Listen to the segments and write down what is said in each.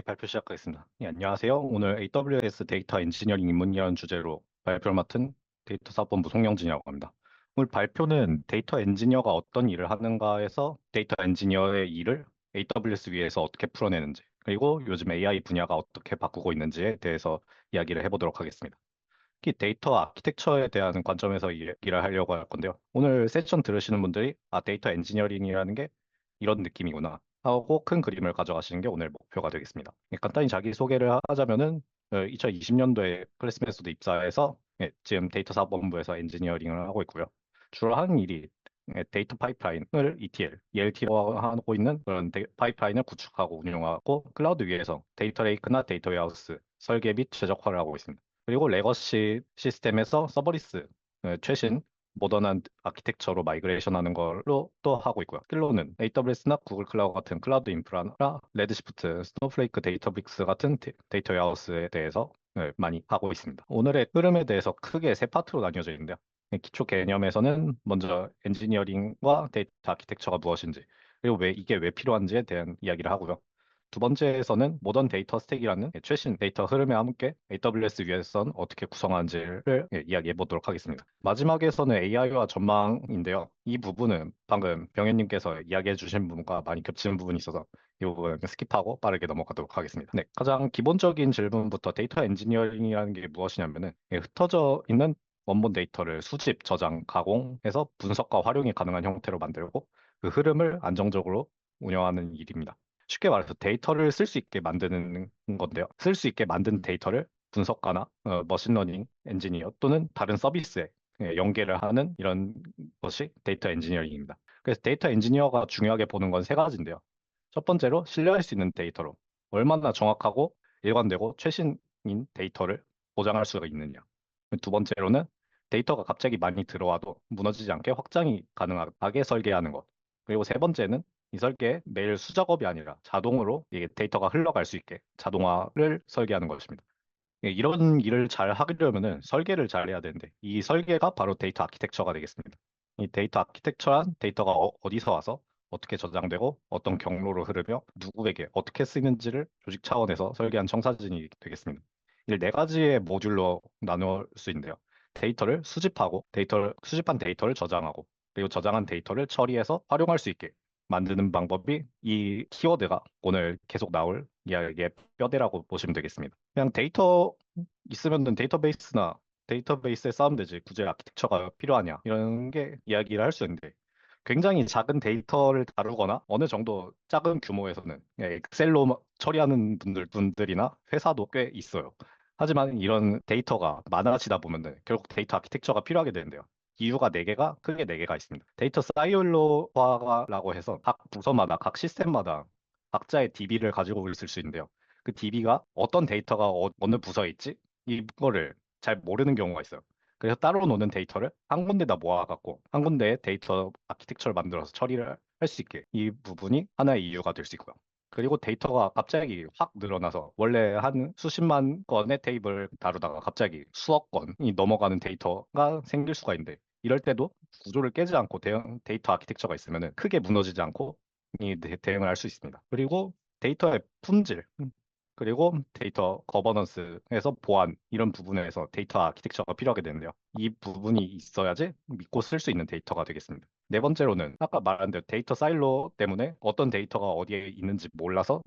발표 시작하겠습니다. 안녕하세요. 오늘 AWS 데이터 엔지니어링 입문이라는 주제로 발표를 맡은 데이터 사업본부 송영진이라고 합니다. 오늘 발표는 데이터 엔지니어가 어떤 일을 하는가에서 데이터 엔지니어의 일을 AWS 위에서 어떻게 풀어내는지, 그리고 요즘 AI 분야가 어떻게 바꾸고 있는지에 대해서 이야기를 해보도록 하겠습니다. 특히 데이터 아키텍처에 대한 관점에서 이야기를 하려고 할 건데요. 오늘 세션 들으시는 분들이 데이터 엔지니어링이라는 게 이런 느낌이구나 하고 큰 그림을 가져가시는 게 오늘 목표가 되겠습니다. 간단히 자기소개를 하자면은 2020년도에 클래스메소드 입사해서 지금 데이터 사업본부에서 엔지니어링을 하고 있고요. 주로 하는 일이 데이터 파이프라인을 ELT로 하고 있는 그런 파이프라인을 구축하고 운영하고 클라우드 위에서 데이터 레이크나 데이터 웨어하우스 설계 및 최적화를 하고 있습니다. 그리고 레거시 시스템에서 서버리스 최신 모던한 아키텍처로 마이그레이션 하는 걸로 또 하고 있고요. 스킬로는 AWS나 구글 클라우드 같은 클라우드 인프라나 레드시프트, 스노우플레이크, 데이터빅스 같은 데이터 웨어하우스에 대해서 많이 하고 있습니다. 오늘의 흐름에 대해서 크게 세 파트로 나뉘어져 있는데요. 기초 개념에서는 먼저 엔지니어링과 데이터 아키텍처가 무엇인지, 그리고 이게 왜 필요한지에 대한 이야기를 하고요. 두 번째에서는 모던 데이터 스택이라는 최신 데이터 흐름에 함께 AWS 위에선 어떻게 구성하는지를 이야기해 보도록 하겠습니다. 마지막에서는 AI와 전망인데요. 이 부분은 방금 병현님께서 이야기해 주신 부분과 많이 겹치는 부분이 있어서 이 부분은 스킵하고 빠르게 넘어가도록 하겠습니다. 네, 가장 기본적인 질문부터 데이터 엔지니어링이라는 게 무엇이냐면은 흩어져 있는 원본 데이터를 수집, 저장, 가공해서 분석과 활용이 가능한 형태로 만들고 그 흐름을 안정적으로 운영하는 일입니다. 쉽게 말해서 데이터를 쓸 수 있게 만드는 건데요. 쓸 수 있게 만든 데이터를 분석가나 머신러닝 엔지니어 또는 다른 서비스에 연계를 하는 이런 것이 데이터 엔지니어링입니다. 그래서 데이터 엔지니어가 중요하게 보는 건 세 가지인데요. 첫 번째로 신뢰할 수 있는 데이터로 얼마나 정확하고 일관되고 최신인 데이터를 보장할 수가 있느냐. 두 번째로는 데이터가 갑자기 많이 들어와도 무너지지 않게 확장이 가능하게 설계하는 것. 그리고 세 번째는 이 설계에 매일 수작업이 아니라 자동으로 이게 데이터가 흘러갈 수 있게 자동화를 설계하는 것입니다. 이런 일을 잘 하려면은 설계를 잘 해야 되는데 이 설계가 바로 데이터 아키텍처가 되겠습니다. 이 데이터 아키텍처란 데이터가 어디서 와서 어떻게 저장되고 어떤 경로로 흐르며 누구에게 어떻게 쓰이는지를 조직 차원에서 설계한 청사진이 되겠습니다. 이를 네 가지의 모듈로 나눌 수 있는데요. 데이터를 수집하고 수집한 데이터를 저장하고 그리고 저장한 데이터를 처리해서 활용할 수 있게 만드는 방법이 이 키워드가 오늘 계속 나올 이야기의 뼈대라고 보시면 되겠습니다. 그냥 데이터 있으면은 데이터베이스에 쌓으면 되지. 굳이 아키텍처가 필요하냐. 이런 게 이야기를 할 수 있는데 굉장히 작은 데이터를 다루거나 어느 정도 작은 규모에서는 엑셀로 처리하는 분들이나 회사도 꽤 있어요. 하지만 이런 데이터가 많아지다 보면은 결국 데이터 아키텍처가 필요하게 되는데요. 이유가 크게 네 개가 있습니다. 데이터 사이올로화라고 해서 각 부서마다, 각 시스템마다 각자의 DB를 가지고 있을 수 있는데요. 그 DB가 어떤 데이터가 어느 부서에 있지? 이거를 잘 모르는 경우가 있어요. 그래서 따로 노는 데이터를 한 군데다 모아갖고 한 군데에 데이터 아키텍처를 만들어서 처리를 할 수 있게 이 부분이 하나의 이유가 될 수 있고요. 그리고 데이터가 갑자기 확 늘어나서 원래 한 수십만 건의 테이블 다루다가 갑자기 수억 건이 넘어가는 데이터가 생길 수가 있는데 이럴 때도 구조를 깨지 않고 데이터 아키텍처가 있으면 크게 무너지지 않고 대응을 할 수 있습니다. 그리고 데이터의 품질, 그리고 데이터 거버넌스에서 보안 이런 부분에서 데이터 아키텍처가 필요하게 되는데요. 이 부분이 있어야지 믿고 쓸 수 있는 데이터가 되겠습니다. 네 번째로는 아까 말한 대로 데이터 사일로 때문에 어떤 데이터가 어디에 있는지 몰라서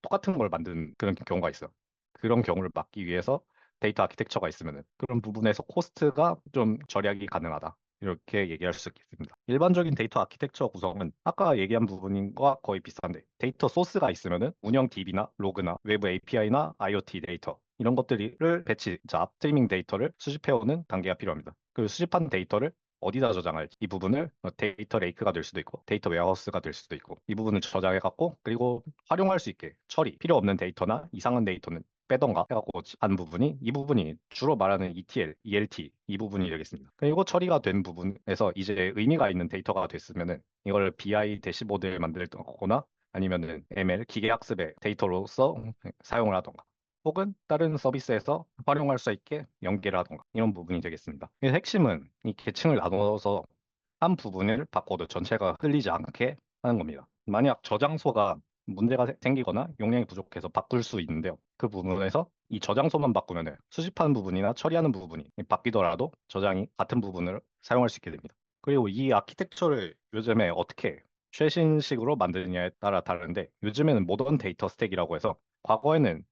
똑같은 걸 만드는 그런 경우가 있어요. 그런 경우를 막기 위해서 데이터 아키텍처가 있으면 그런 부분에서 코스트가 좀 절약이 가능하다. 이렇게 얘기할 수 있겠습니다. 일반적인 데이터 아키텍처 구성은 아까 얘기한 부분과 거의 비슷한데 데이터 소스가 있으면은 운영 DB나 로그나 외부 API나 IoT 데이터 이런 것들을 스트리밍 데이터를 수집해오는 단계가 필요합니다. 그 수집한 데이터를 어디다 저장할지 이 부분을 데이터 레이크가 될 수도 있고 데이터 웨어하우스가 될 수도 있고 이 부분을 저장해 갖고 그리고 활용할 수 있게 필요 없는 데이터나 이상한 데이터는 빼던가 해갖고 한 부분이 이 부분이 주로 말하는 ETL, ELT 이 부분이 되겠습니다. 그리고 처리가 된 부분에서 이제 의미가 있는 데이터가 됐으면은 이걸 BI 대시보드를 만들거나 아니면은 ML 기계학습의 데이터로서 사용을 하던가 혹은 다른 서비스에서 활용할 수 있게 연계를 하던가 이런 부분이 되겠습니다. 그래서 핵심은 이 계층을 나눠서 한 부분을 바꿔도 전체가 흘리지 않게 하는 겁니다. 만약 저장소가 문제가 생기거나 용량이 부족해서 바꿀 수 있는데요. 그 부분에서 이 저장소만 바꾸면 수집하는 부분이나 처리하는 부분이 바뀌더라도 저장이 같은 부분을 사용할 수 있게 됩니다. 그리고 이 아키텍처를 요즘에 어떻게 최신식으로 만드느냐에 따라 다른데 요즘에는 모던 데이터 스택이라고 해서 과거에는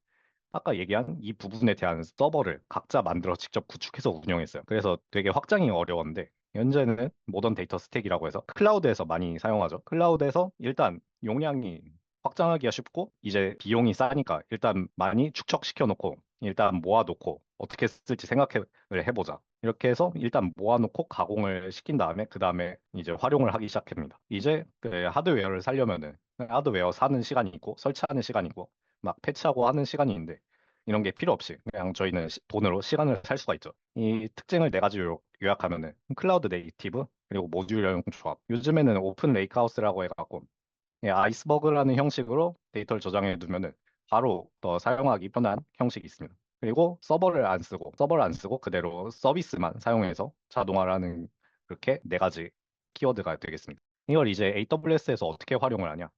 아까 얘기한 이 부분에 대한 서버를 각자 만들어 직접 구축해서 운영했어요. 그래서 되게 확장이 어려웠는데 현재는 모던 데이터 스택이라고 해서 클라우드에서 많이 사용하죠. 클라우드에서 일단 용량이 확장하기가 쉽고 이제 비용이 싸니까 일단 많이 축적시켜 놓고 일단 모아놓고 어떻게 쓸지 생각을 해보자. 이렇게 해서 일단 모아놓고 가공을 시킨 다음에 그 다음에 이제 활용을 하기 시작합니다. 이제 그 하드웨어를 사려면은 하드웨어 사는 시간이 있고 설치하는 시간이 있고 막 패치하고 하는 시간이 있는데 이런 게 필요 없이 그냥 저희는 돈으로 시간을 살 수가 있죠. 이 특징을 네 가지 요약하면은 클라우드 네이티브 그리고 모듈형 조합. 요즘에는 오픈 레이크하우스라고 해갖고 아이스버그라는 형식으로 데이터를 저장해 두면은 바로 더 사용하기 편한 형식이 있습니다. 그리고 서버를 안 쓰고 그대로 서비스만 사용해서 자동화라는 그렇게 네 가지 키워드가 되겠습니다. 이걸 이제 AWS에서 어떻게 활용을 하냐?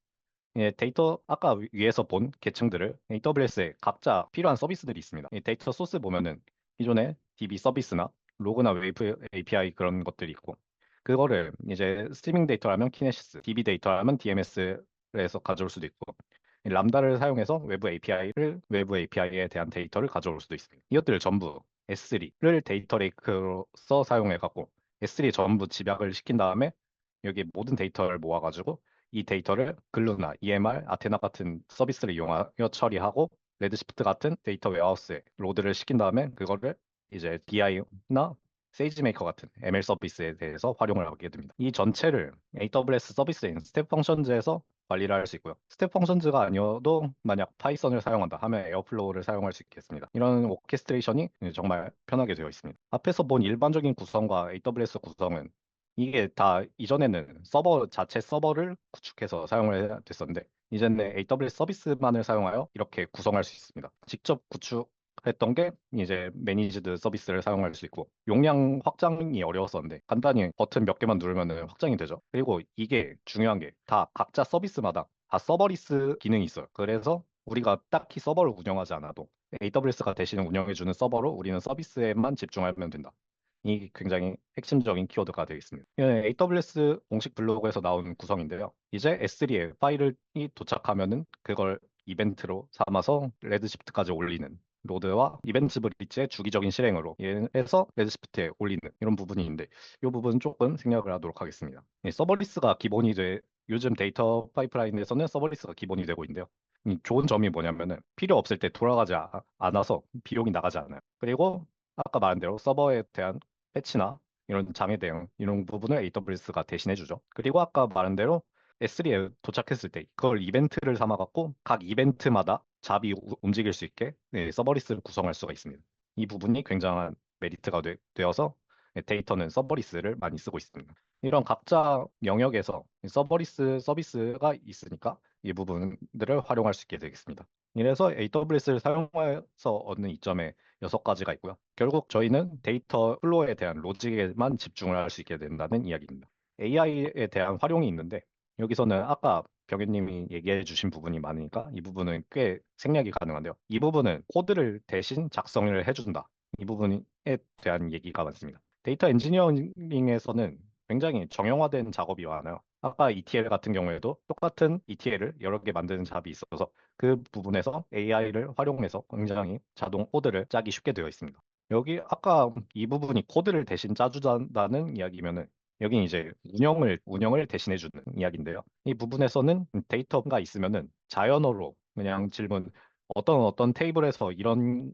데이터 아까 위에서 본 계층들을 AWS에 각자 필요한 서비스들이 있습니다. 이 데이터 소스 보면은 기존에 DB 서비스나 로그나 웨이브 API 그런 것들이 있고 그거를 이제 스트리밍 데이터라면 키네시스, DB 데이터라면 DMS에서 가져올 수도 있고 이 람다를 사용해서 외부 API에 대한 데이터를 가져올 수도 있습니다. 이것들을 전부 S3를 데이터 레이크로서 사용해 갖고 S3 전부 집약을 시킨 다음에 여기 모든 데이터를 모아가지고 이 데이터를 글루나 EMR, 아테나 같은 서비스를 이용하여 처리하고 레드시프트 같은 데이터 웨어하우스에 로드를 시킨 다음에 그거를 이제 BI나 세이지메이커 같은 ML 서비스에 대해서 활용을 하게 됩니다. 이 전체를 AWS 서비스인 스텝 펑션즈에서 관리를 할 수 있고요. 스텝 펑션즈가 아니어도 만약 파이썬을 사용한다 하면 에어플로우를 사용할 수 있겠습니다. 이런 오케스트레이션이 정말 편하게 되어 있습니다. 앞에서 본 일반적인 구성과 AWS 구성은 이게 다 이전에는 서버 자체 서버를 구축해서 사용을 해야 됐었는데 이제는 AWS 서비스만을 사용하여 이렇게 구성할 수 있습니다. 직접 구축했던 게 이제 매니지드 서비스를 사용할 수 있고 용량 확장이 어려웠었는데 간단히 버튼 몇 개만 누르면 확장이 되죠. 그리고 이게 중요한 게 다 각자 서비스마다 다 서버리스 기능이 있어요. 그래서 우리가 딱히 서버를 운영하지 않아도 AWS가 대신 운영해주는 서버로 우리는 서비스에만 집중하면 된다. 이 굉장히 핵심적인 키워드가 되겠습니다. 이건 AWS 공식 블로그에서 나온 구성인데요. 이제 S3에 파일이 도착하면은 그걸 이벤트로 삼아서 레드시프트까지 올리는 로드와 이벤트 브릿지의 주기적인 실행으로 해서 레드시프트에 올리는 이런 부분이 있는데 이 부분 조금 생략을 하도록 하겠습니다. 서버리스가 기본이 돼 요즘 데이터 파이프라인에서는 서버리스가 기본이 되고 있는데요. 이 좋은 점이 뭐냐면은 필요 없을 때 돌아가지 않아서 비용이 나가지 않아요. 그리고 아까 말한 대로 서버에 대한 패치나 이런 장애 대응 이런 부분을 AWS가 대신해 주죠. 그리고 아까 말한 대로 S3에 도착했을 때 그걸 이벤트를 삼아 갖고 각 이벤트마다 잡이 움직일 수 있게 서버리스를 구성할 수가 있습니다. 이 부분이 굉장한 메리트가 되어서 데이터는 서버리스를 많이 쓰고 있습니다. 이런 각자 영역에서 서버리스 서비스가 있으니까 이 부분들을 활용할 수 있게 되겠습니다. 이래서 AWS를 사용해서 얻는 이점에 6가지가 있고요. 결국 저희는 데이터 플로우에 대한 로직에만 집중을 할 수 있게 된다는 이야기입니다. AI에 대한 활용이 있는데 여기서는 아까 병현님이 얘기해 주신 부분이 많으니까 이 부분은 꽤 생략이 가능한데요. 이 부분은 코드를 대신 작성을 해준다. 이 부분에 대한 얘기가 많습니다. 데이터 엔지니어링에서는 굉장히 정형화된 작업이 많아요. 아까 ETL 같은 경우에도 똑같은 ETL을 여러 개 만드는 잡이 있어서 그 부분에서 AI를 활용해서 굉장히 자동 코드를 짜기 쉽게 되어 있습니다. 여기 아까 이 부분이 코드를 대신 짜준다는 이야기면은 여긴 이제 운영을 대신해 주는 이야기인데요. 이 부분에서는 데이터가 있으면은 자연어로 그냥 질문 어떤 테이블에서 이런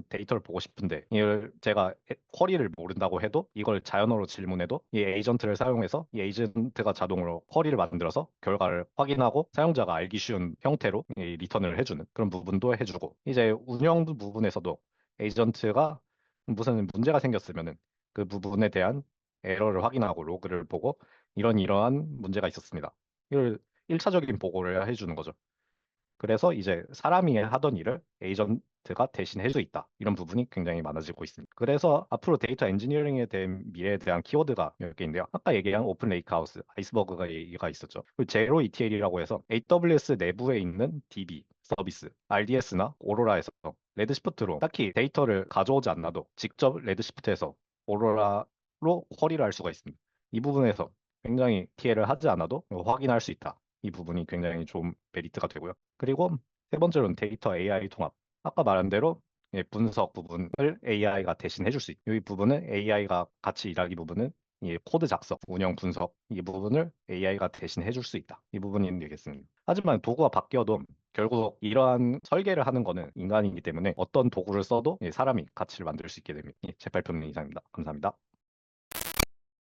데이터를 보고 싶은데 이걸 제가 쿼리를 모른다고 해도 이걸 자연어로 질문해도 이 에이전트를 사용해서 이 에이전트가 자동으로 쿼리를 만들어서 결과를 확인하고 사용자가 알기 쉬운 형태로 이 리턴을 해주는 그런 부분도 해주고 이제 운영 부분에서도 에이전트가 무슨 문제가 생겼으면은 그 부분에 대한 에러를 확인하고 로그를 보고 이러한 문제가 있었습니다. 이걸 1차적인 보고를 해주는 거죠. 그래서 이제 사람이 하던 일을 에이전트가 대신 해줄 수 있다. 이런 부분이 굉장히 많아지고 있습니다. 그래서 앞으로 데이터 엔지니어링에 대한 미래에 대한 키워드가 몇 개인데요. 아까 얘기한 오픈 레이크하우스, 아이스버그가 얘기가 있었죠. 그리고 제로 ETL이라고 해서 AWS 내부에 있는 DB 서비스, RDS나 오로라에서 레드시프트로 딱히 데이터를 가져오지 않아도 직접 레드시프트에서 오로라로 쿼리를 할 수가 있습니다. 이 부분에서 굉장히 TL을 하지 않아도 확인할 수 있다. 이 부분이 굉장히 좋은 메리트가 되고요. 그리고 세 번째로는 데이터 AI 통합. 아까 말한 대로 분석 부분을 AI가 대신 해줄 수 있고, 이 부분은 AI가 같이 일하기 부분은 이 코드 작성, 운영 분석 이 부분을 AI가 대신 해줄 수 있다. 이 부분이 되겠습니다. 하지만 도구가 바뀌어도 결국 이러한 설계를 하는 거는 인간이기 때문에 어떤 도구를 써도 사람이 가치를 만들 수 있게 됩니다. 제 발표는 이상입니다. 감사합니다.